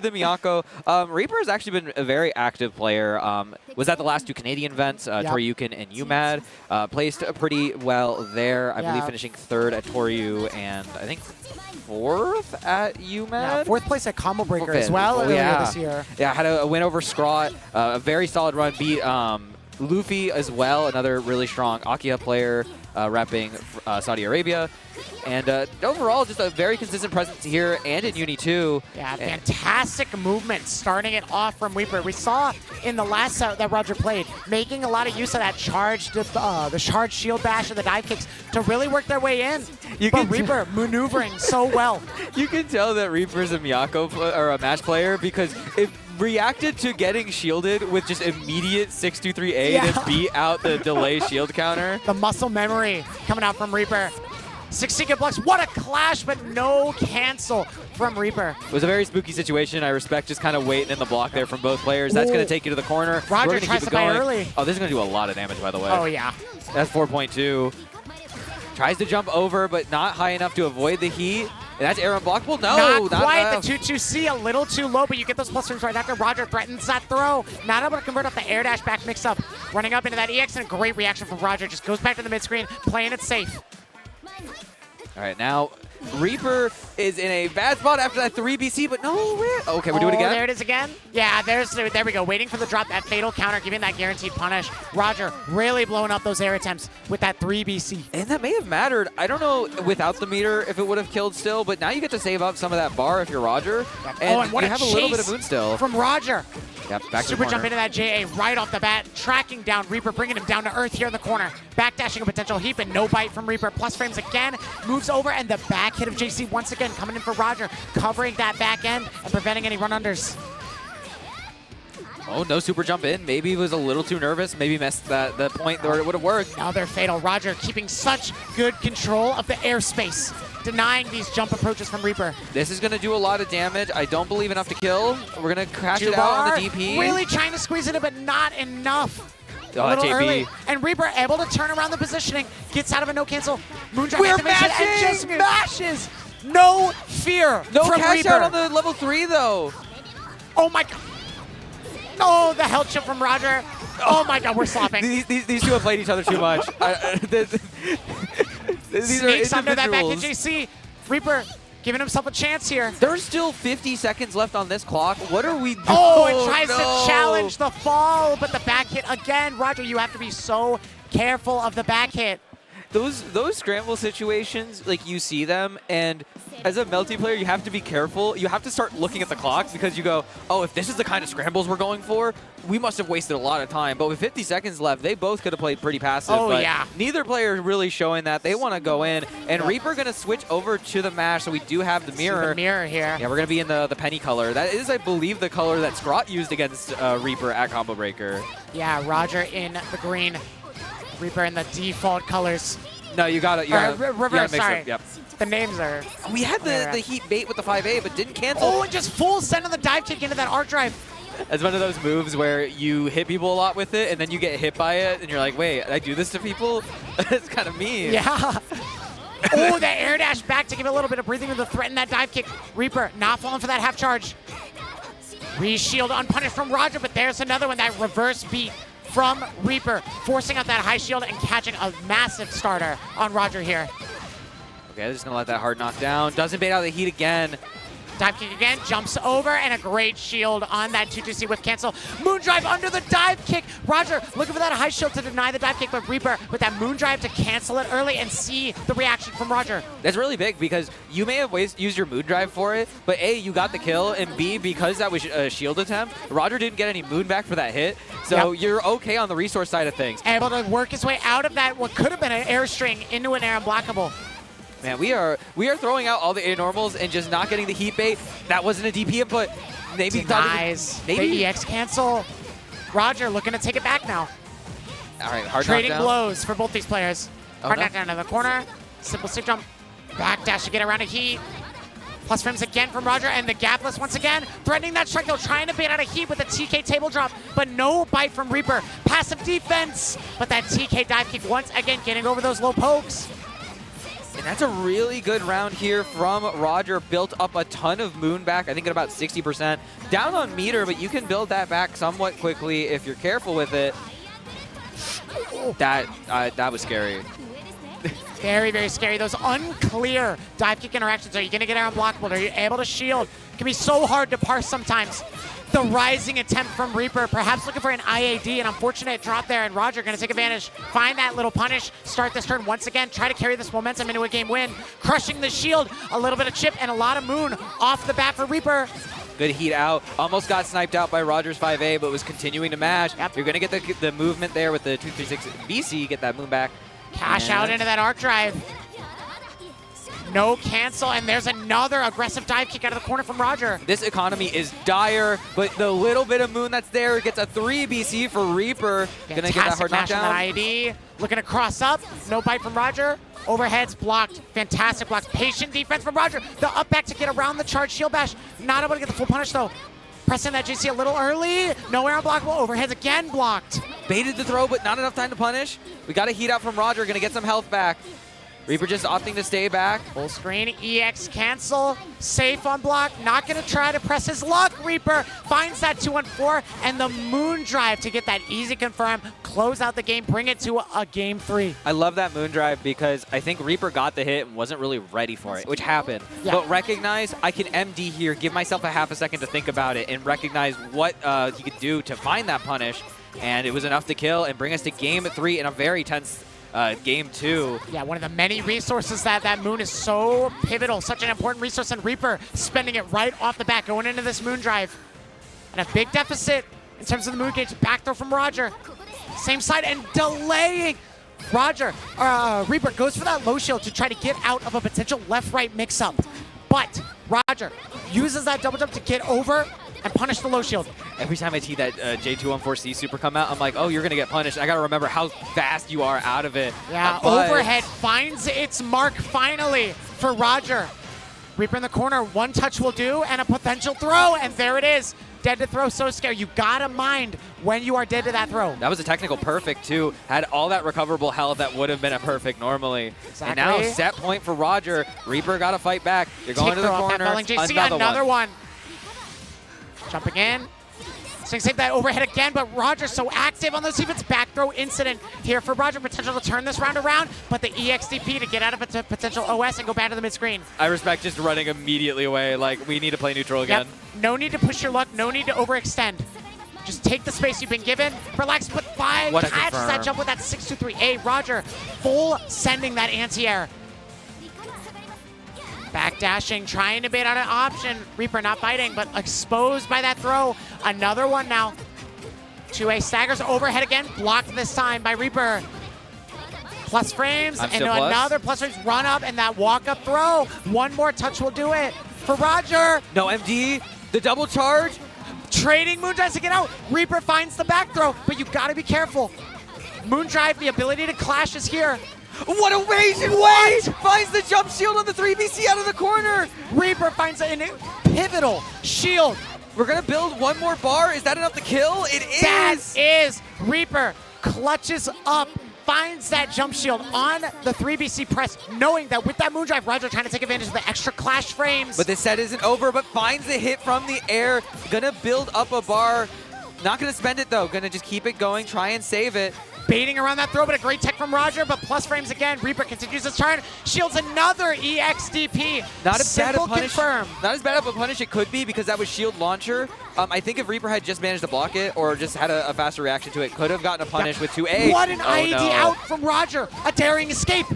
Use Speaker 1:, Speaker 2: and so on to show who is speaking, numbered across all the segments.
Speaker 1: the Miyako. Reaper has actually been a very active player. Was at the last 2 Canadian events, Toryukin and UMAD. Placed pretty well there. I believe finishing 3rd at Toryu and I think 4th at UMAD.
Speaker 2: Yeah, 4th place at Combo Breaker as well earlier this year.
Speaker 1: Yeah, had a win over Scrot. A very solid run. Beat Luffy as well, another really strong Arhkma player repping Saudi Arabia. And overall, just a very consistent presence here and in Uni 2.
Speaker 2: Yeah, fantastic movement starting it off from Reaper. We saw in the last set that Roger played, making a lot of use of that charged, the charged shield bash and the dive kicks to really work their way in. But Reaper maneuvering so well.
Speaker 1: You can tell that Reaper's a Miyako or a match player because it reacted to getting shielded with just immediate 623A to beat out the delay shield counter.
Speaker 2: The muscle memory coming out from Reaper. 16 blocks, what a clash, but no cancel from Reaper.
Speaker 1: It was a very spooky situation. I respect just kind of waiting in the block there from both players. That's going to take you to the corner.
Speaker 2: Roger tries to buy early.
Speaker 1: Oh, this is going to do a lot of damage, by the way.
Speaker 2: Oh, yeah.
Speaker 1: That's 4.2. Tries to jump over, but not high enough to avoid the heat. And that's air unblockable. No,
Speaker 2: not quite. The 2-2C a little too low, but you get those plus turns right after. Roger threatens that throw. Not able to convert off the air dash back mix up. Running up into that EX and a great reaction from Roger. Just goes back to the mid screen, playing it safe.
Speaker 1: All right, now Reaper is in a bad spot after that 3BC, but no, okay, we do it again.
Speaker 2: There it is again. Yeah, there we go. Waiting for the drop, that fatal counter, giving that guaranteed punish. Roger really blowing up those air attempts with that 3BC.
Speaker 1: And that may have mattered. I don't know without the meter if it would have killed still, but now you get to save up some of that bar if you're Roger.
Speaker 2: Yep.
Speaker 1: And
Speaker 2: what
Speaker 1: you have a little bit of moon still.
Speaker 2: From Roger.
Speaker 1: Yep, back
Speaker 2: Super
Speaker 1: to the
Speaker 2: jump into that JA right off the bat, tracking down Reaper, bringing him down to earth here in the corner. Backdashing a potential heap and no bite from Reaper. Plus frames again, moves over, and the back hit of JC once again coming in for Roger, covering that back end and preventing any run-unders.
Speaker 1: Oh, no super jump in. Maybe he was a little too nervous. Maybe missed the point where it would have worked.
Speaker 2: Another fatal. Roger keeping such good control of the airspace, denying these jump approaches from Reaper.
Speaker 1: This is going to do a lot of damage. I don't believe enough to kill. We're going to crash it out on the DP.
Speaker 2: Really trying to squeeze it in, but not enough.
Speaker 1: Oh,
Speaker 2: a little
Speaker 1: JP.
Speaker 2: early. And Reaper able to turn around the positioning, gets out of a no cancel. Moondrive
Speaker 1: We're
Speaker 2: activation
Speaker 1: mashing!
Speaker 2: and just mashes. No fear
Speaker 1: no
Speaker 2: from
Speaker 1: cash
Speaker 2: Reaper.
Speaker 1: out on the level 3 though.
Speaker 2: Oh my god. No, the health chip from Roger. Oh my god, we're slopping.
Speaker 1: These two have played each other too much. These
Speaker 2: Sneaks
Speaker 1: are
Speaker 2: under that back hit
Speaker 1: individuals.
Speaker 2: JC. Reaper giving himself a chance here.
Speaker 1: There's still 50 seconds left on this clock. What are we doing?
Speaker 2: Oh, it tries to challenge the fall, but the back hit again. Roger, you have to be so careful of the back hit.
Speaker 1: Those scramble situations, like you see them, and as a Melty player, you have to be careful. You have to start looking at the clock because you go, oh, if this is the kind of scrambles we're going for, we must have wasted a lot of time. But with 50 seconds left, they both could have played pretty passive.
Speaker 2: Oh,
Speaker 1: but
Speaker 2: yeah.
Speaker 1: Neither player is really showing that. They want to go in, and Reaper going to switch over to the mash, so we do have the mirror.
Speaker 2: The mirror here.
Speaker 1: Yeah, we're going to be in the penny color. That is, I believe, the color that Scrot used against Reaper at Combo Breaker.
Speaker 2: Yeah, Roger in the green. Reaper in the default colors.
Speaker 1: No, you got it.
Speaker 2: Reverse, sorry.
Speaker 1: Yep.
Speaker 2: The names are...
Speaker 1: We had the heat bait with the 5A, but didn't cancel.
Speaker 2: Oh, and just full send on the dive kick into that arc drive.
Speaker 1: It's one of those moves where you hit people a lot with it, and then you get hit by it, and you're like, wait, I do this to people? It's kind of mean.
Speaker 2: Yeah. Oh, the air dash back to give it a little bit of breathing room to threaten that dive kick. Reaper not falling for that half charge. Re-shield unpunished from Roger, but there's another one, that reverse beat from Reaper, forcing out that high shield and catching a massive starter on Roger here.
Speaker 1: Okay, they're just going to let that hard knock down. Doesn't bait out the heat again.
Speaker 2: Dive kick again, jumps over, and a great shield on that 2-2C with cancel. Moondrive under the dive kick. Roger looking for that high shield to deny the dive kick, but Reaper with that Moondrive to cancel it early and see the reaction from Roger.
Speaker 1: That's really big because you may have used your Moondrive for it, but A, you got the kill, and B, because that was a shield attempt, Roger didn't get any moon back for that hit, so you're okay on the resource side of things.
Speaker 2: Able to work his way out of that, what could have been an air string, into an air unblockable.
Speaker 1: Man, we are throwing out all the A normals and just not getting the heat bait. That wasn't a DP input. Maybe
Speaker 2: denies the EX cancel. Roger looking to take it back now.
Speaker 1: All right, hard
Speaker 2: trading
Speaker 1: knockdown.
Speaker 2: blows for both these players.
Speaker 1: Oh,
Speaker 2: Hard
Speaker 1: no.
Speaker 2: knockdown in the corner. Simple stick jump. Backdash to get around a heat. Plus frames again from Roger, and the gapless once again. Threatening that strike, though, trying to bait out a heat with a TK table drop, but no bite from Reaper. Passive defense, but that TK dive kick once again getting over those low pokes.
Speaker 1: And that's a really good round here from Roger. Built up a ton of moon back, I think at about 60%. Down on meter, but you can build that back somewhat quickly if you're careful with it. That was scary.
Speaker 2: Very, very scary. Those unclear dive kick interactions. Are you going to get air unblockable? Are you able to shield? It can be so hard to parse sometimes. The rising attempt from Reaper, perhaps looking for an IAD, an unfortunate drop there, and Roger going to take advantage, find that little punish, start this turn once again, try to carry this momentum into a game win, crushing the shield, a little bit of chip, and a lot of moon off the bat for Reaper.
Speaker 1: Good heat out. Almost got sniped out by Roger's 5A, but was continuing to mash.
Speaker 2: Yep.
Speaker 1: You're going to get the movement there with the 236 VC, get that moon back.
Speaker 2: Cash out into that arc drive. No cancel, and there's another aggressive dive kick out of the corner from Roger.
Speaker 1: This economy is dire, but the little bit of moon that's there gets a 3 BC for Reaper. Gonna get that hard knockdown.
Speaker 2: That ID. Looking to cross up. No bite from Roger. Overhead's blocked. Fantastic blocks. Patient defense from Roger. The up back to get around the charge shield bash. Not able to get the full punish though. Pressing that JC a little early. No air unblockable. Overhead's again blocked.
Speaker 1: Baited the throw, but not enough time to punish. We got a heat out from Roger. Gonna get some health back. Reaper just opting to stay back.
Speaker 2: Full screen, EX cancel, safe on block, not gonna try to press his luck. Reaper finds that 2-on-4 and the moon drive to get that easy confirm, close out the game, bring it to a game 3.
Speaker 1: I love that moon drive because I think Reaper got the hit and wasn't really ready for it, which happened.
Speaker 2: Yeah.
Speaker 1: But recognize I can MD here, give myself a half a second to think about it and recognize what he could do to find that punish. And it was enough to kill and bring us to game 3 in a very tense game 2.
Speaker 2: Yeah, one of the many resources that moon is so pivotal, such an important resource, and Reaper spending it right off the bat, going into this moon drive. And a big deficit in terms of the moon gauge. Back throw from Roger. Same side and delaying. Reaper goes for that low shield to try to get out of a potential left-right mix-up. But Roger uses that double jump to get over and punish the low shield.
Speaker 1: Every time I see that J214C super come out, I'm like, oh, you're going to get punished. I got to remember how fast you are out of it.
Speaker 2: Yeah, overhead finds its mark finally for Roger. Reaper in the corner, one touch will do, and a potential throw, and there it is. Dead to throw, so scary. You got to mind when you are dead to that throw.
Speaker 1: That was a technical perfect, too. Had all that recoverable health that would have been a perfect normally.
Speaker 2: Exactly.
Speaker 1: And now set point for Roger. Reaper got to fight back. You're going to the corner.
Speaker 2: Another one. Jumping in. So save that overhead again, but Roger's so active on those defense. Back throw incident here for Roger. Potential to turn this round around, but the EXDP to get out of a potential OS and go back to the mid-screen.
Speaker 1: I respect just running immediately away. Like, we need to play neutral again.
Speaker 2: Yep. No need to push your luck. No need to overextend. Just take the space you've been given. Relax, but catches that jump with that 6-2-3-A. Roger full sending that anti-air. Backdashing, trying to bait out an option. Reaper not biting, but exposed by that throw. Another one now. 2A staggers overhead again. Blocked this time by Reaper. Plus frames, and another plus frames. Run up and that walk-up throw. One more touch will do it for Roger.
Speaker 1: No MD, the double charge.
Speaker 2: Trading Moondrive to get out. Reaper finds the back throw, but you gotta be careful. Moondrive, the ability to clash is here.
Speaker 1: What a amazing way! Finds the jump shield on the 3BC out of the corner.
Speaker 2: Reaper finds a pivotal shield.
Speaker 1: We're gonna build one more bar. Is that enough to kill? It is.
Speaker 2: That is. Reaper clutches up, finds that jump shield on the 3BC press, knowing that with that moondrive, Roger trying to take advantage of the extra clash frames.
Speaker 1: But this set isn't over, but finds the hit from the air. Gonna build up a bar. Not gonna spend it though. Gonna just keep it going, try and save it.
Speaker 2: Baiting around that throw, but a great tech from Roger, but plus frames again. Reaper continues his turn, shields another EXDP.
Speaker 1: Not as bad a punish.
Speaker 2: Confirm.
Speaker 1: Not as bad of a punish it could be because that was shield launcher. I think if Reaper had just managed to block it or just had a faster reaction to it, could have gotten a punish with 2A.
Speaker 2: What an IED out from Roger. A daring escape.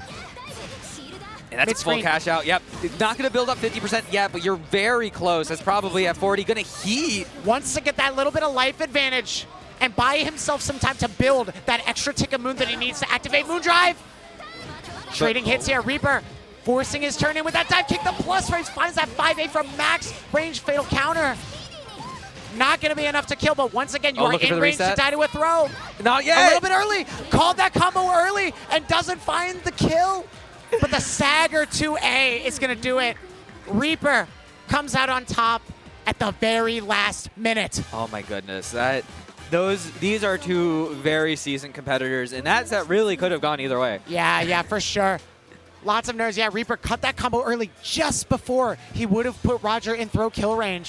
Speaker 1: And that's a full cash out. Yep. Not going to build up 50% yet, but you're very close. That's probably at 40. Going to heat.
Speaker 2: Wants to get that little bit of life advantage and buy himself some time to build that extra tick of moon that he needs to activate Moondrive. Trading hits here. Reaper forcing his turn in with that dive kick. The plus frames finds that 5A from max range fatal counter. Not going to be enough to kill, but once again, you are in range to die to a throw.
Speaker 1: Not yet.
Speaker 2: A little bit early. Called that combo early and doesn't find the kill. But the Sagger 2A is going to do it. Reaper comes out on top at the very last minute.
Speaker 1: Oh my goodness. These are two very seasoned competitors, and that set really could have gone either way.
Speaker 2: Yeah, for sure. Lots of nerves. Yeah, Reaper cut that combo early just before he would have put Roger in throw kill range.